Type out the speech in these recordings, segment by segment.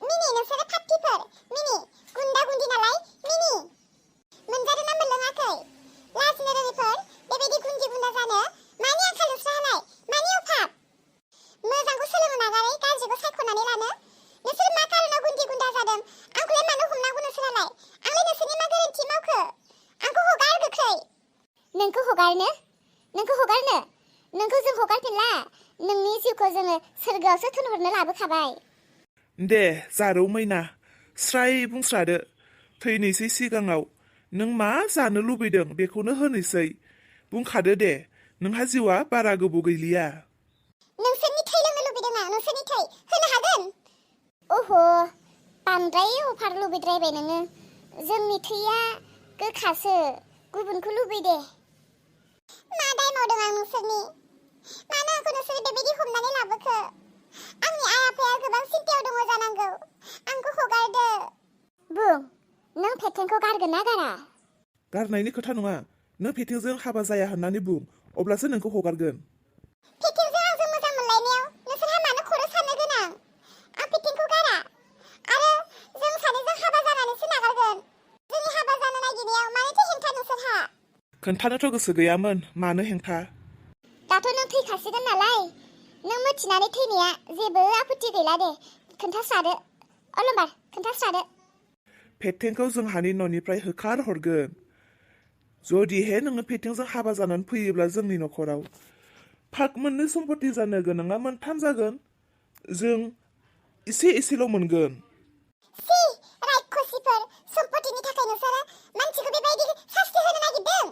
मिनि नोंसोरो फाथिफोर मिनि गुन्दा गुन्दि नालाय मिनि मोनजादोंना मोनलोङाखै लाजिनो रोङिफोर बेबायदि गुन्दि गुन्दा जानो मानि आंखाल नोंस्राहालाय मानि अभाब मोजांखौ सोलोंनो नागारै गाज्रिखौ सायख'नानै लानो नोंसोर मा कारनाव गुन्दि गुन्दा जादों आंखौलाय मानो हमनांगौ नोंसोरालाय आंलाय नोंसोरनि मा गोरोन्थि मावखो आंखौ हगार गोख्रै नोंखौ हगारनो नोंखौ जों हगारफिनला नोंनि जिउखौ जोङो सोरगोआवसो थोनहरनो लाबोखाबाय दे जारौ मैना स्राय बुंस्रादो थैनोसै सिगाङाव नों मा जानो लुबैदों बेखौनो होनोसै बुंखादो दे नोंहा जिउआ बारा गोबाव गैलिया नोंसोरनि थै लोंनो लुबैदों आं नोंसोरनि थै होनो हागोन अह बांद्राय अफार लुबैद्रायबाय नोङो जोंनि थैया गोखासो गुबुनखौ लुबै दे मा दाय मावदों आं नोंसोरनि मानो आंखौ नोंसोर बेबायदि हमनानै लाबोखो आंनि आइ आफाया गोबां सिन्थायाव दङ जानांगौ आंखौ हगारदो बुं नों फेथेंखौ गारगोन ना गारा गारनायनि खोथा नङा नों फेथेंजों हाबा जाया होननानै बुं अब्लासो नोंखौ हगारगोन फेथेंजों आंजों मोजां मोनलायनायाव नोंसोरहा मानो खर' सानो गोनां आं फेथेंखौ गारा आरो जों सानैजों हाबा जानानैसो नागारगोन जोंनि हाबा जानो नागिरनायाव मानोथो हेंथा नोंसोरहा खोन्थानोथ' गोसो गैयामोन मानो हेंथा दाथ' नों थैखासिगोन नालाय नों मिथिनानै थैनाया जेबो आपत्ति गैला दे खोन्थास्रादो अलम्बार खोन्थास्रादो फेथेंखौ जोंहानि न'निफ्राय होखार हरगोन जुदिहे नोङो फेथेंजों हाबा जानानै फैयोब्ला जोंनि न'खराव फाग मोननै सम्पत्ति जानो गोनाङा मोनथाम जागोन जों एसेल' मोनगोन सि रायखसिफोर सम्पत्तिनि थाखाय नोंसोरो मानसिखौ बेबायदि सास्ति होनो नागिरदों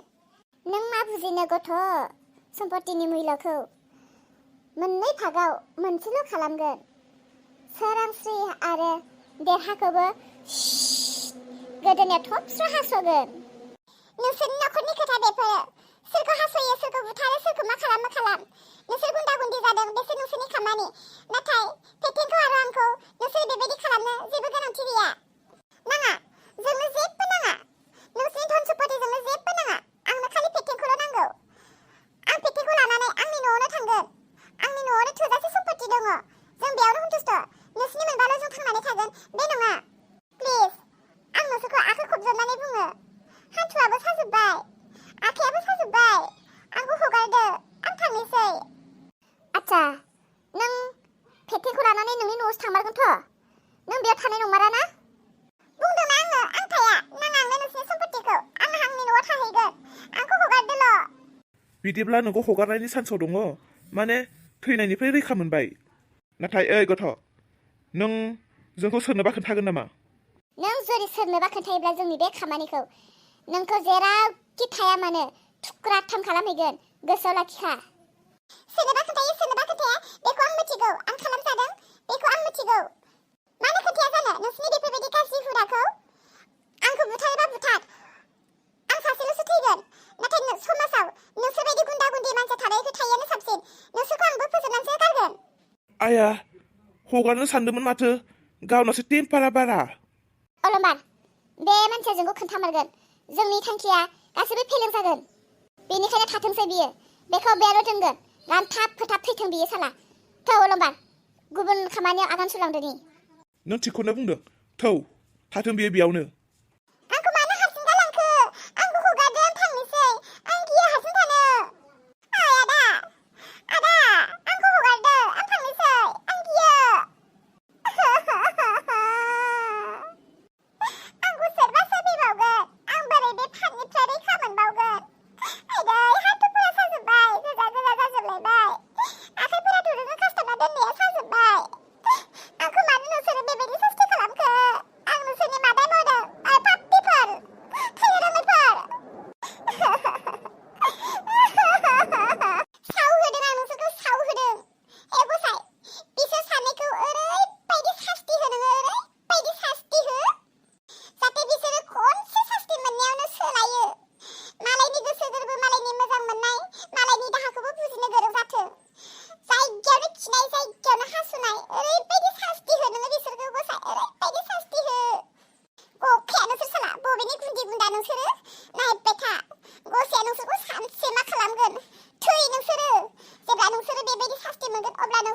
नों मा बुजिनो गथ' सम्पत्तिनि मुल्यखौ मोननै भागाव मोनसेल' खालामगोन सोरांस्रि आरो देरहाखौबो गोदोनायाव थबस्र' हास'गोन नोंसोरनि न'खरनि खोथा बेफोरो सोरखौ हास'यो सोरखौ बुथारो सोरखौ मा खालामो खालाम नोंसोर गुन्दा गुन्दि जादों बेसोर नोंसोरनि खामानि नाथाय फेथेंखौ आरो आंखौ नोंसोर बेबायदि खालामनो जेबो गोनांथि गैया नाङा जोंनो जेबो नाङा नोंसोरनि धन सम्पत्तिजोंनो जेबो नाङा आंनो खालि फेथेंखौल' नांगौ आं फेथेंखौ लानानै आंनि न'आवनो थांगोन आंनि न'आवनो थोजासे सम्पत्ति दङ जों बेयावनो सन्तुष्ट नोंसोरनि मोनबाल' जों थांनानै थागोन बे नङा प्लिज आं नोंसोरखौ आखाइ खबजबनानै बुङो हान्थुआबो साजोब्बाय आखायाबो साजोब्बाय आंखौ हगारदो आं थांनोसै आच्छा नों फेथेंखौ लानानै नोंनि न'आवसो थांमारगोनथ' नों बेयाव थानाय नंमारा ना बुंदोंना आङो आं थाया नाङा आंनो नोंसोरनि सम्पत्तिखौ आं आंनि न'आव थाहैगोन आंखौ हगारदोल' बिदिब्ला नोंखौ हगारनायनि चान्सआव दङ माने थैनायनिफ्राय रैखा मोनबाय नाथाय ओइ गथ' नों जोंखौ सोरनोबा खोन्थागोन नामा नों जुदि सोरनोबा खोन्थायोब्ला जोंनि बे खामानिखौ नोंखौ जेरावखि थाया मानो थुख्राथाम खालामहैगोन गोसोआव लाखिखा सोरनोबा खोन्थाया बेखौ आं मिथिगौ आं खालामजादों बेखौ आं मिथिगौ मानो खोन्थाया जानो नोंसोरनि बेफोरबायदि गाज्रि हुदाखौ आंखौ बुथारोबा बुथार आं सासेल'सो थैगोन नाथाय समाजाव नोंसोरबायदि गुन्दा गुन्दि मानसि थानायखौ थायैयानो साबसिन नोंसोरखौ आंबो फोजोबनानैसो गारगोन आया हगारनो सानदोंमोन माथो गावनासो टेम्पारा बारा अलम्बार बे मानसिया जोंखौ खोन्थामारगोन जोंनि थांखिया गासैबो फेलें जागोन बेनिखायनो थाथोंसै बियो बेखौ बेयावल' दोनगोन रानथाब फोथाब थैथों बियो साला थौ अलम्बार गुबुन खामानियाव आगान सुरलांदो नि नों थिगखौनो बुंदों थौ थाथों बियो बेयावनो आंखौ मानो हारसिं गालांखो आंखौ हगारदो आं थांनोसै आं गियो हारसिं थानो आदा आंखौ हगारदो आं थांनोसै आं गियो आंखौ सोरबा सोबिबावगोन आं बोरै बे फाननिफ्राय रैखा मोनबावगोन आइदै हाथुफोरा साजोब्बाय गोजा जाजोबलायबाय आखाइफोरा दुरुंजों खासथाबना दोननाया साजोब्बाय आंखौ मानो नोंसोरो बेबायदि सास्ति खालामखो आं नोंसोरनि मादाय मावदों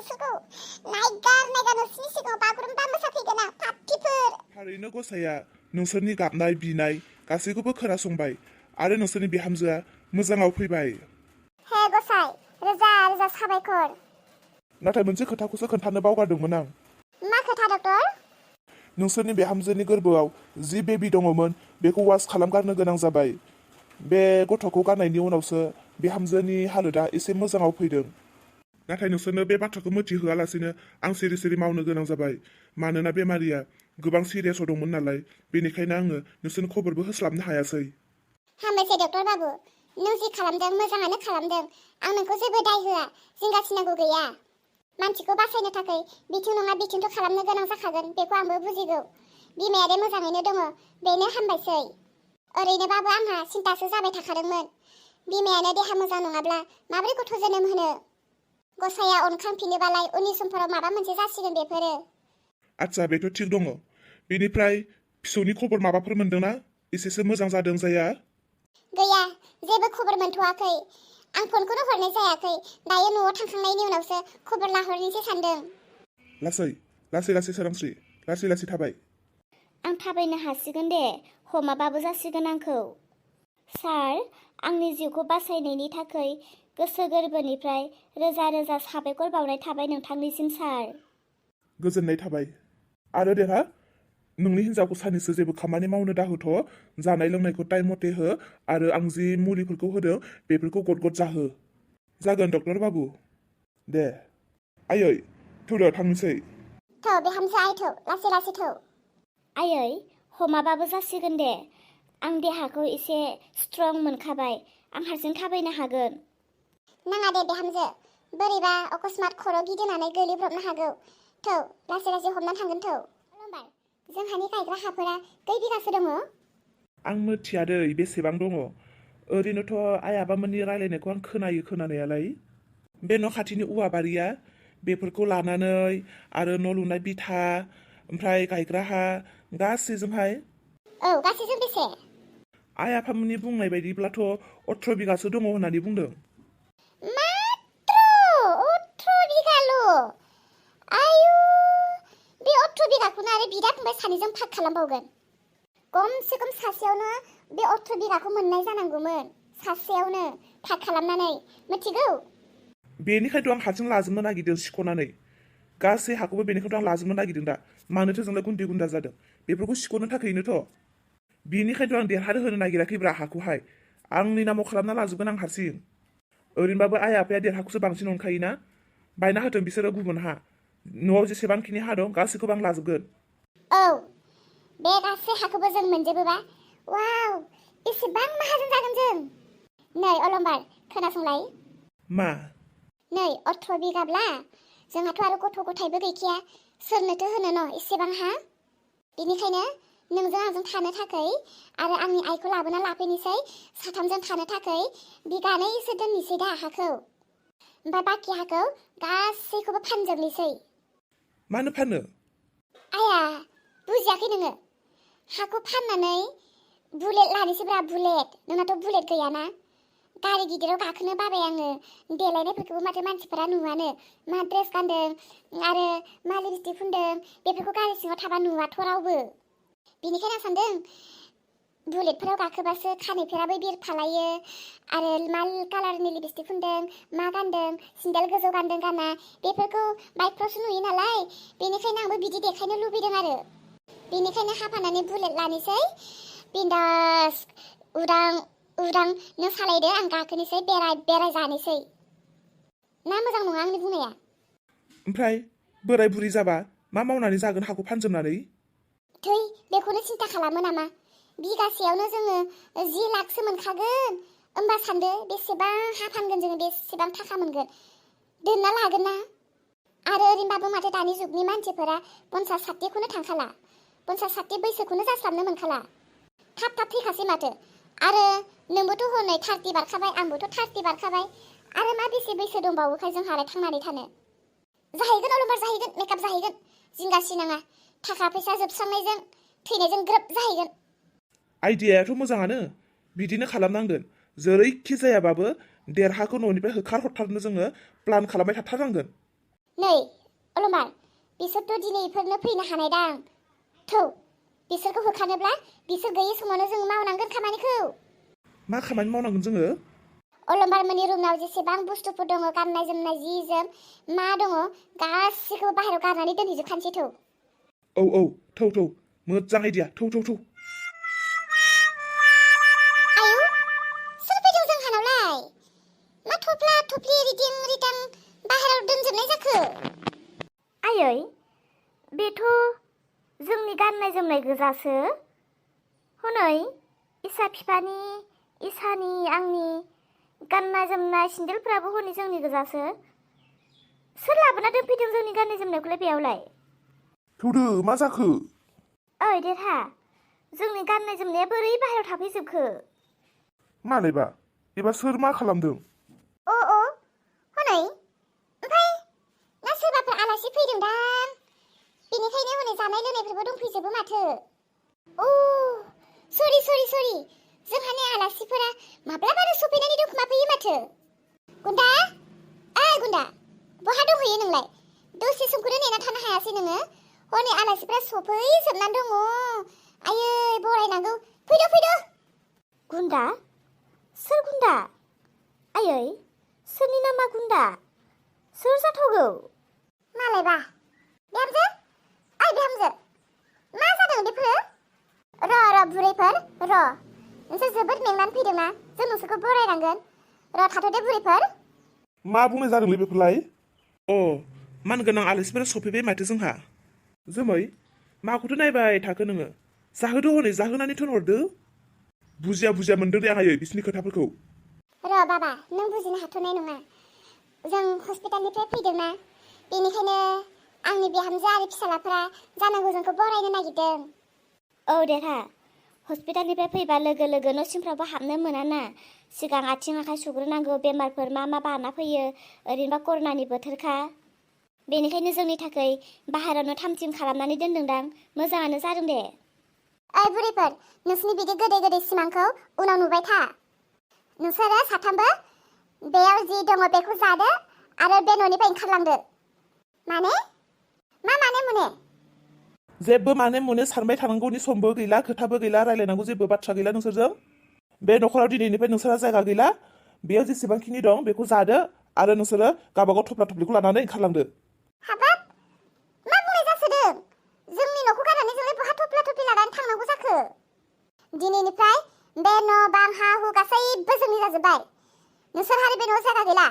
नोंसोरखौ नायगार नोंसोरनि सिगाङाव बागुरुम्बा मोसाफैगोन आं पार्टिफोर। थारैनो गसाइया नोंसोरनि गाबनाय बिनाय गासैखौबो खोनासंबाय आरो नोंसोरनि बिहामजोआ मोजाङाव फैबाय। हे गसाइ, रोजा रोजा साबायखर। नाथाय मोनसे खोथाखौसो खोन्थानो बावगारदोंमोन आं। मा खोथा डक्टर? नोंसोरनि बिहामजोनि गोरबोआव जि बेबी दङमोन बेखौ वास खालामगारनो गोनां जाबाय। बे गथ'खौ गारनायनि उनावसो बिहामजोनि हालोदा एसे मोजाङाव फैदों। नाथाय नोंसोरनो बे बाथ्राखौ मिथिहोआलासिनो आं सिरि सिरि मावनो गोनां जाबाय, मानोना बेमारिया गोबां सिरियासआव दंमोन नालाय। बेनिखायनो आङो नोंसोरनो खबरबो होस्लाबनो हायासै। हामबायसै डक्टर बाबु, नों जि खालामदों मोजाङानो खालामदों। आं नोंखौ जेबो दाय होआ, जिंगासिनांगौ गैया। मानसिखौ बासायनो थाखाय बिथिं नङा बिथिंथ' खालामनो गोनां जाखागोन, बेखौ आंबो बुजिगौ। बिमायादे मोजाङैनो दङ, बेनो हामबायसै। ओरैनोबाबो आंहा सिन्तासो जाबाय थाखादोंमोन। बिमायानो देहा मोजां नङाब्ला माबोरै गथ' जोनोम होनो? गसाइया अनखांफिनोबालाय उननि समफोराव माबा मोनसे जासिगोन बेफोरो। आच्छा, बेथ' थिग दङ। बेनिफ्राय फिसौनि खबर माबाफोर मोनदोंना? एसेसो मोजां जादों जाया? गैया, जेबो खबर मोनथ'वाखै। आं फनखौनो हरनाय जायाखै। दायो न'आव थांखांनायनि उनावसो खबर लाहरनोसै सानदों। लासै लासै सोरांस्रि, लासै थाबाय। आं थाबायनो हासिगोन दे, हमाबाबो जासिगोन आंखौ। सार, आंनि जिउखौ बासायनायनि थाखाय गोसो गोरबोनिफ्राय रोजा रोजा साबायखर बावनाय थाबाय नोंथांनिसिम सार। गोजोननाय थाबाय। आरो देरहा, नोंनि हिन्जावखौ सानैसो जेबो खामानि मावनो दाहोथ', जानाय लोंनायखौ टाइम मथे हो आरो आं जि मुलिफोरखौ होदों बेफोरखौ गद जाहो। जागोन डक्टर बाबु। दे आयै, थौदो थांनोसै। थौ बिहामजो आइ थौ, लासै थौ। आयै, हमाबाबो जासिगोन दे। आं देहाखौ एसे स्ट्रं मोनखाबाय, आं हारसिं थाबायनो हागोन। नाङा दे बिहामजो, बोरैबा अकस्मात खर' गिदिंनानै गोलैब्रबनो हागौ। थौ, लासै हमनानै थांगोन थौ। अलंबार, जोंहानि गायग्रा हाफोरा खै बिगासो दङ? आं मिथिया दै बेसेबां दङ। ओरैनोथ' आइ आबामोननि रायलायनायखौ आं खोनायो खोनानायालाय। बे न' खाथिनि औवा बारिया, बेफोरखौ लानानै आरो न' लुनाय बिथा, ओमफ्राय गायग्रा हा गासैजोंहाय। औ, गासैजों बेसे? आइ आफामोननि बुंनाय बायदिब्लाथ' 18 बिगासो दङ होननानै बुंदों। मात्र 18 बिगाल'? आयु, बे 18 बिगाखौनो आरो बिदा फंबाय सानैजों भाग खालामबावगोन। खमसे खम सासेयावनो बे 18 बिगाखौ मोननाय जानांगौमोन। सासेयावनो भाग खालामनानै, मिथिगौ? बेनिखायनोथ' आं हारसिं लाजोबनो नागिरदों सिख'नानै। गासै हाखौबो बेनिखायनोथ' आं लाजोबनो नागिरदों दा। मानोथो जोंलाय गुन्दै गुन्दा जादों? बेफोरखौ सिख'नो थाखायनोथ'। बेनिखायनोथ' आं देरहानो होनो नागिराखैब्रा हाखौहाय। आंनि नामाव खालामना लाजोबगोन आं हारसिं। ओरैनोबाबो आइ आफाया देरहाखौसो बांसिन अनखायोना। बायना होथों बिसोरो गुबुन हा। न'आव जेसेबांखिनि हा दं गासैखौबो आं लाजोबगोन। औ, बे गासै हाखौबो जों मोनजोबोबा, वाव, एसेबां माहाजोन जागोन जों। नै अलंबार, खोनासंलाय। मा? नै 18 बिगाब्ला जोंहाथ' आरो गथ' गथायबो गैखाया, सोरनोथो होनो न' एसेबां हा? बेनिखायनो नोंजों आंजों थानो थाखाय आरो आंनि आइखौ लाबोना लाफैनोसै, साथामजों थानो थाखाय बिगानैसो दोननोसै दा हाखौ। ओमफ्राय बाखि हाखौ गासैखौबो फानजोबनोसै। मानो फानो? आया, बुजियाखै नोङो? हाखौ फाननानै बुलेट लानोसैब्रा, बुलेट। नोंनाथ' बुलेट गैयाना? गारि गिदिराव गाखोनो बाबाय आङो। देलायनायफोरखौबो माथो मानसिफोरा नुवानो। मा ड्रेस गानदों आरो मा लिपस्टिक फुनदों, बेफोरखौ गारि सिङाव थाबा नुवाथ' रावबो। बेनिखायनो आं सानदों बुलेटफोराव गाखोबासो खानायफोराबो बिरफालायो आरो मा कालारनि लिपस्टिक फुनदों, मा गानदों, सेन्देल गोजौ गानदों गाना, बेफोरखौ बाइकफ्रावसो नुयो नालाय। बेनिखायनो आंबो बिदि देखायनो लुबैदों आरो। बेनिखायनो हाफानानै बुलेट लानोसै, बिन्दास उदां नों सालायदो, आं गाखोनोसै, बेराय जानोसै। ना मोजां नङा आंनि बुंनाया? ओमफ्राय बोराय बुरि जाबा मा मावनानै जागोन हाखौ फानजोबनानै? थै, बेखौनो सिन्था खालामो नामा? बिगासेयावनो जोङो 10 लाखसो मोनखागोन। होमबा सानदो बेसेबां हा फानगोन जोङो, बेसेबां थाखा मोनगोन। दोनना लागोन ना? आरो ओरैनोबाबो माथो दानि जुगनि मानसिफोरा 50-60खौनो थांखाला। 50-60 बैसोखौनो जास्लाबनो मोनखाला। थाब थैखासै माथो। आरो नोंबोथ' हनै 30 बारखाबाय, आंबोथ' 30 बारखाबाय। आरो मा बेसे बैसो दंबावोखाय जोंहालाय थांनानै थानो? जाहैगोन अलंबार, जाहैगोन, मेकआप जाहैगोन। जिंगासिनाङा, थाखा फैसा जोबस्रांनायजों थैनायजों ग्रोब जाहैगोन। आइडियायाथ' मोजाङानो। बिदिनो खालामनांगोन। जेरैखि जायाबाबो देरहाखौ न'निफ्राय होखारहरथारनो जोङो प्लान खालामबाय थाथारनांगोन। नै अलमार बिसोरथ' दिनै इफोरनो फैनो हानायदां थौ बिसोरखौ होखानोब्ला बिसोर गैयै समावनो जों मावनांगोन खामानिखौ मा खामानि मावनांगोन जोङो अलमारमोननि रुमाव जेसेबां बुस्थुफोर दङ गाननाय जोमनाय जि जोम मा दङ गासिखौबो बाहेरायाव गारनानै दोनहैजोबखानोसै थौ औ थौ मोजां आइडिया थौ आयौ सोर फैदों जोंहानावलाय मा थफ्ला थफ्लि रिदिं रिदां बाहेरायाव दोनजोबनाय जाखो आयै बेथ' जोंनि गाननाय जोमनाय गोजासो हनै इसा बिफानि इसानि आंनि गाननाय जोमनाय सिन्देलफ्राबो हनै जोंनि गोजासो सोर लाबोना दोनफैदों जोंनि गाननाय जोमनायखौलाय बेयावलाय थौदो मा जाखो ओइ देरहा जोंनि गाननाय जोमनाया बोरै बाहेरायाव थाफैजोबखो मालायबा एबा सोर मा खालामदों अ हनै ओमफ्राय ना सोरबाफोर आलासि फैदोंदां बेनिखायनो हनै जानाय लोंनायफोरबो दंफैजोबो माथो अ सरि जोंहानि आलासिफोरा माब्लाबानो सफैनानै दंखोमाफैयो माथो गुन्दा गुन्दा बहा दंहैयो नोंलाय दसे समखौनो नेना थानो हायासै नोङो हनै आलासिफोरा सफैजोबनानै दङ आयै बरायनांगौ फैदो गुन्दा सोर गुन्दा आयै सोरनि नामा गुन्दा सोर जाथावगौ मालायबा बिहामजो ओइ बिहामजो मा जादों बेफोरो र' बुरैफोर र' नोंसोर जोबोद मेंनानै फैदोंना जों नोंसोरखौ बरायनांगोन र' थाथ'दे बुरैफोर मा बुंनाय जादोंलै बेफोरलाय मानगोनां आलासिफोरा सफैबाय माथो जोंहा जोमै माखौथो नायबाय थाखो नोङो जाहोदो हनै जाहोनानै थोनहरदो बुजिया मोनदों दे आङो बिसिनि खोथाफोरखौ र' बाबा नों बुजिनो हाथ'नाय नङा जों हस्पिटालनिफ्राय फैदोंना बेनिखायनो आंनि बिहामजो आरो फिसालाफोरा जानांगौ जोंखौ बरायनो नागिरदों औ देरहा हस्पिटालनिफ्राय फैबा लोगो न' सिंफ्रावबो हाबनो मोनाना सिगां आथिं आखाइ सुग्रोनांगौ बेमारफोर मा बाना फैयो ओरैनोबा कर'नानि बोथोरखा बेनिखायनो जोंनि थाखाय बाहेरायावनो थामथिम खालामनानै दोनदोंदां मोजाङानो जादों दे ओइ बुरैफोर नोंसिनि बिदि गोदै सिमांखौ उनाव नुबाय था नोंसोरो साथामबो बेयाव जि दङ बेखौ जादो आरो बे न'निफ्राय ओंखारलांदो माने मा माने मुने जेबो माने मुने सानबाय थानांगौनि समबो गैला खोथाबो गैला रायलायनांगौ जेबो बाथ्रा गैला नोंसोरजों बे नखराव दिनैनिफ्राय नोंसोरा जायगा गैला बेयाव जेसेबांखिनि दं बेखौ जादो आरो नोंसोरो गावबागाव थफ्ला थफ्लिखौ लानानै ओंखारलांदो हाबाब मा बुंनाय जासोदों जोंनि न'खौ गारनानै जोंलाय बहा थफ्ला थफ्लि लानानै थांनांगौ जाखो दिनैनिफ्राय बे न' बां हा हु गासैबो जोंनि जाजोब्बाय नोंसोरहा बे न'आव जायगा गैला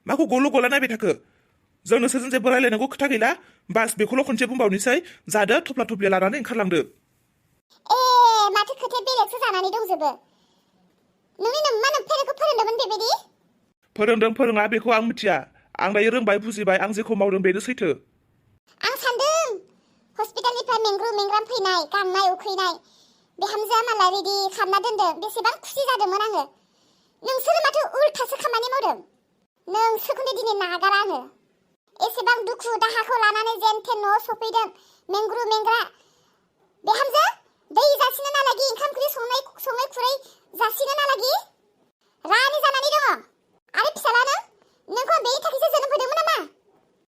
माखौ गल' गला नायबाय थाखो जों नोंसोरजों जेबो रायलायनांगौ खोथा गैला बास बेखौल' खनसे बुंबावनोसै जादो थफ्ला थफ्लि लानानै ओंखारलांदो माथो खोथाया बेलेगसो जानानै दंजोबो नोंनि नोम्मा नोम्फेरखौ फोरोंदोंमोन बेबायदि फोरोङा बेखौ आं मिथिया आं दायो रोंबाय बुजिबाय आं जेखौ मावदों बेनो सैथो आं सान्दों हस्पिटालनिफ्राय मेंग्राम फैनाय गांनाय उखैनाय बिहामजोआ मालाय रेडि खालामना दोनदों बेसेबां खुसि जादोंमोन आङो नोंसोरो माथो उल्थासो खामानि मावदों नोंसोरखौनो दिनै नागारा आङो एसेबां दुखु दाहाखौ लानानै जेन थेन न'आव सफैदों मेंग्रा बिहामजो दै जासिनो नालागि ओंखाम ओंख्रि संनाय खुरै जासिनो नालागि रानि जानानै दङ आरो फिसालानो नोंखौ बेनि थाखायसो जोनोम होदोंमोन नामा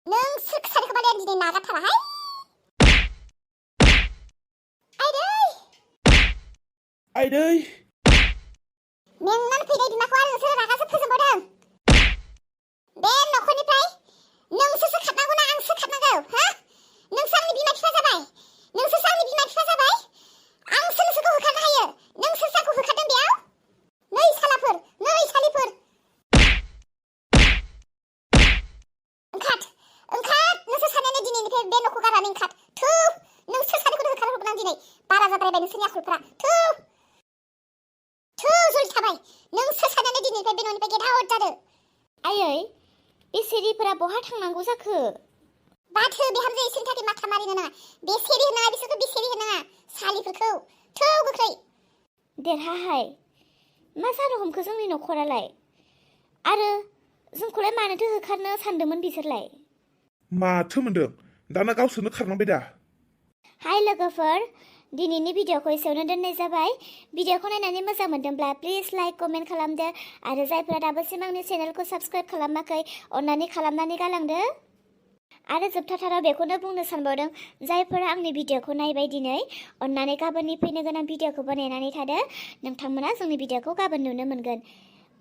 नों सोर सारिखौ बालाय आं दिनै नागारथाराहाय आइदै मेंनानै फैनाय बिमाखौ आरो नोंसोरो रागासो फोजोंबावदों बे न'खरनिफ्राय नोंसोरसो खारनांगौ ना आंसो खारनांगौ नोंसोर आंनि बिमा बिफा जाबाय नोंसोरसो आंनि बिमा बिफा जाबाय आंसो नोंसोरखौ होखारनो हायो नोंसोरसो आंखौ होखारदों बेयाव नै सालिफोर ओंखार नोंसोर सानैयानो दिनैनिफ्राय बे न'खौ गारनानै ओंखार थौ नोंसोर सानैखौनो होखारहरगोन आं दिनै बारा जाद्रायबाय नोंसोरनि आखलफ्रा थौ जलदि थाबाय नोंसोर सानैयानो दिनैनिफ्राय बे न'निफ्राय गेट आउट जादो आयै बे सेरिफोरा बहा थांनांगौ जाखो बाथो बिहामजो इसोरनि थाखाय माथा मारिनो नाङा बेसेरि होनाङा बिसोरखौ बेसेरि होनाङा सालिफोरखौ थौ गोख्रै देरहाहाय मा जानो हमखो जोंनि न'खरालाय आरो जोंखौलाय मानोथो होखारनो सानदोंमोन बिसोरलाय माथो मोनदों दाना गावसोरनो खारनांबाय दा हाय लोगोफोर दिनैनि भिडिअखौ एसेयावनो दोननाय जाबाय। भिडिअखौ नायनानै मोजां मोनदोंब्ला प्लिज लाइक कमेन्ट खालामदो आरो जायफोरा दाबोसिम आंनि चेनेलखौ साबस्क्राइब खालामाखै अन्नानै खालामनानै गालांदो। आरो जोबथाथाराव बेखौनो बुंनो सानबावदों, जायफोरा आंनि भिडिअखौ नायबाय दिनै अन्नानै गाबोननि फैनो गोनां भिडिअखौबो नेनानै थादो। नोंथांमोना जोंनि भिडिअखौ गाबोन नुनो मोनगोन।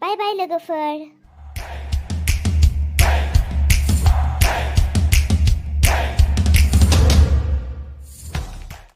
बाय बाय लोगोफोर।